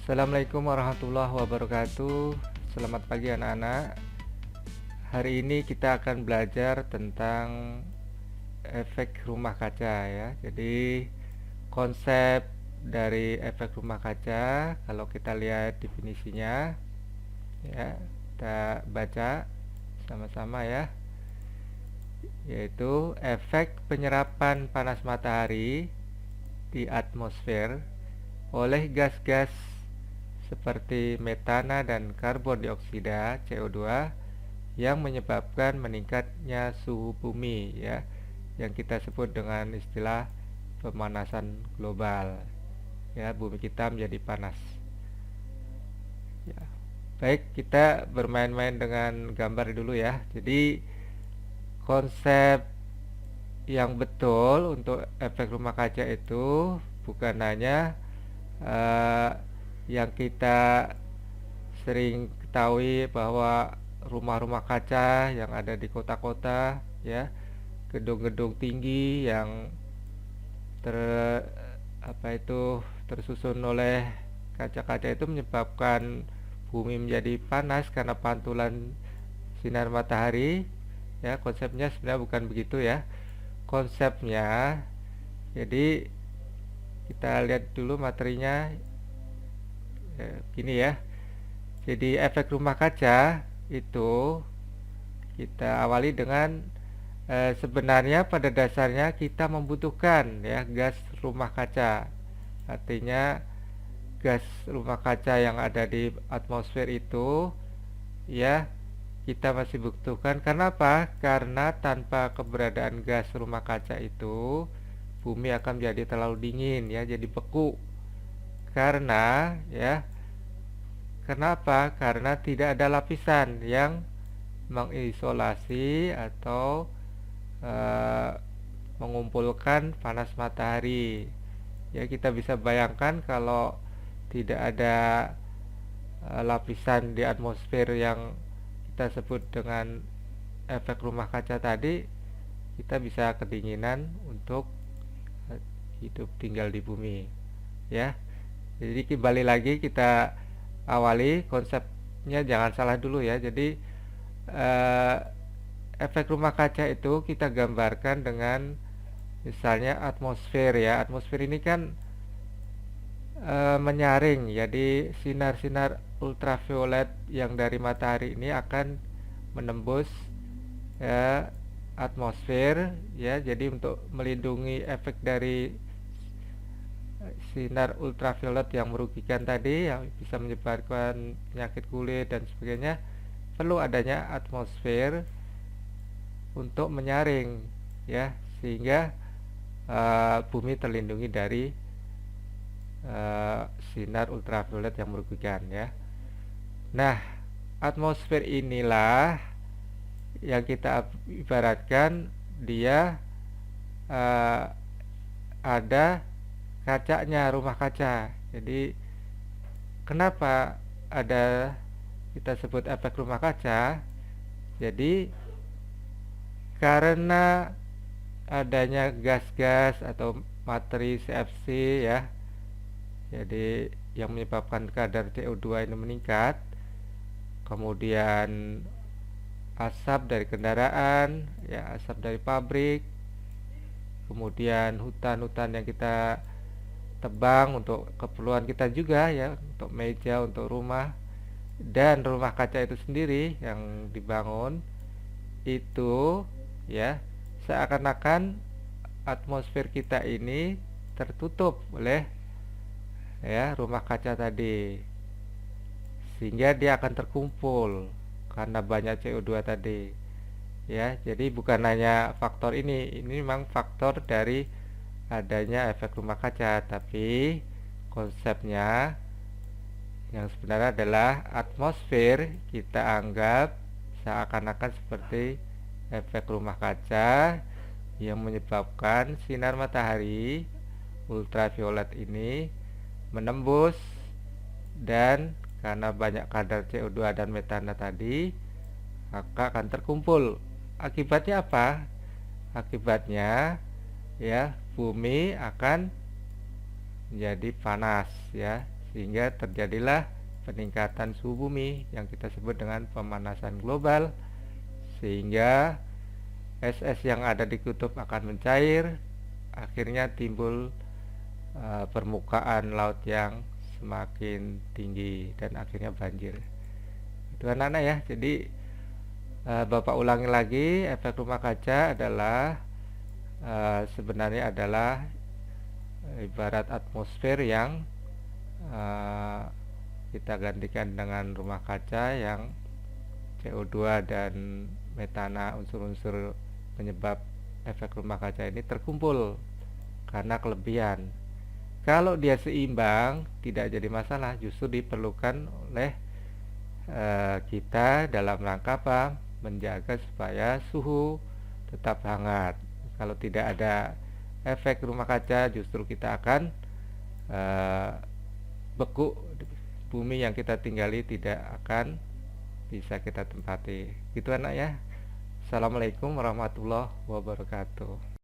Assalamualaikum warahmatullahi wabarakatuh. Selamat pagi anak-anak. Hari ini kita akan belajar tentang efek rumah kaca ya. Jadi konsep dari efek rumah kaca, kalau kita lihat definisinya ya, kita baca sama-sama ya. Yaitu efek penyerapan panas matahari di atmosfer oleh gas-gas seperti metana dan karbon dioksida CO2 yang menyebabkan meningkatnya suhu bumi ya, yang kita sebut dengan istilah pemanasan global ya. Bumi kita menjadi panas ya. Baik, kita bermain-main dengan gambar dulu ya. Jadi konsep yang betul untuk efek rumah kaca itu bukan hanya yang kita sering ketahui bahwa rumah-rumah kaca yang ada di kota-kota ya, gedung-gedung tinggi yang ter tersusun oleh kaca-kaca itu menyebabkan bumi menjadi panas karena pantulan sinar matahari ya. Konsepnya sebenarnya bukan begitu ya. Konsepnya, jadi kita lihat dulu materinya gini ya. Jadi efek rumah kaca itu kita awali dengan sebenarnya pada dasarnya kita membutuhkan ya gas rumah kaca. Artinya gas rumah kaca yang ada di atmosfer itu ya kita masih butuhkan. Karena apa? Karena tanpa keberadaan gas rumah kaca itu bumi akan menjadi terlalu dingin ya, jadi beku. Karena ya, kenapa? Karena tidak ada lapisan yang mengisolasi atau mengumpulkan panas matahari. Ya, kita bisa bayangkan kalau tidak ada lapisan di atmosfer yang kita sebut dengan efek rumah kaca tadi, kita bisa kedinginan untuk hidup tinggal di bumi ya. Jadi kembali lagi kita awali konsepnya, jangan salah dulu ya. Jadi efek rumah kaca itu kita gambarkan dengan misalnya atmosfer ya. Atmosfer ini kan menyaring, jadi sinar-sinar ultraviolet yang dari matahari ini akan menembus ya, atmosfer ya. Jadi untuk melindungi efek dari sinar ultraviolet yang merugikan tadi, yang bisa menyebabkan penyakit kulit dan sebagainya, perlu adanya atmosfer untuk menyaring ya, sehingga bumi terlindungi dari sinar ultraviolet yang merugikan ya. Nah, atmosfer inilah yang kita ibaratkan dia ada kacanya, rumah kaca. Jadi kenapa ada kita sebut efek rumah kaca? Jadi karena adanya gas-gas atau materi CFC ya, jadi yang menyebabkan kadar CO2 ini meningkat, kemudian asap dari kendaraan ya, asap dari pabrik, kemudian hutan-hutan yang kita tebang untuk keperluan kita juga ya, untuk meja, untuk rumah, dan rumah kaca itu sendiri yang dibangun itu ya, seakan-akan atmosfer kita ini tertutup oleh ya rumah kaca tadi, sehingga dia akan terkumpul karena banyak CO2 tadi ya. Jadi bukan hanya faktor ini memang faktor dari adanya efek rumah kaca, tapi konsepnya yang sebenarnya adalah atmosfer kita anggap seakan-akan seperti efek rumah kaca yang menyebabkan sinar matahari ultraviolet ini menembus, dan karena banyak kadar CO2 dan metana tadi, maka akan terkumpul. Akibatnya apa? Akibatnya ya, bumi akan menjadi panas ya, sehingga terjadilah peningkatan suhu bumi yang kita sebut dengan pemanasan global, sehingga es-es yang ada di kutub akan mencair, akhirnya timbul permukaan laut yang semakin tinggi dan akhirnya banjir. Itu anak-anak ya. Jadi Bapak ulangi lagi, efek rumah kaca adalah sebenarnya adalah ibarat atmosfer yang kita gantikan dengan rumah kaca yang CO2 dan metana, unsur-unsur penyebab efek rumah kaca ini terkumpul karena kelebihan. Kalau dia seimbang, tidak jadi masalah, justru diperlukan oleh kita dalam rangka apa? Menjaga supaya suhu tetap hangat. Kalau tidak ada efek rumah kaca, justru kita akan beku. Bumi yang kita tinggali tidak akan bisa kita tempati. Gitu anak ya. Assalamualaikum warahmatullahi wabarakatuh.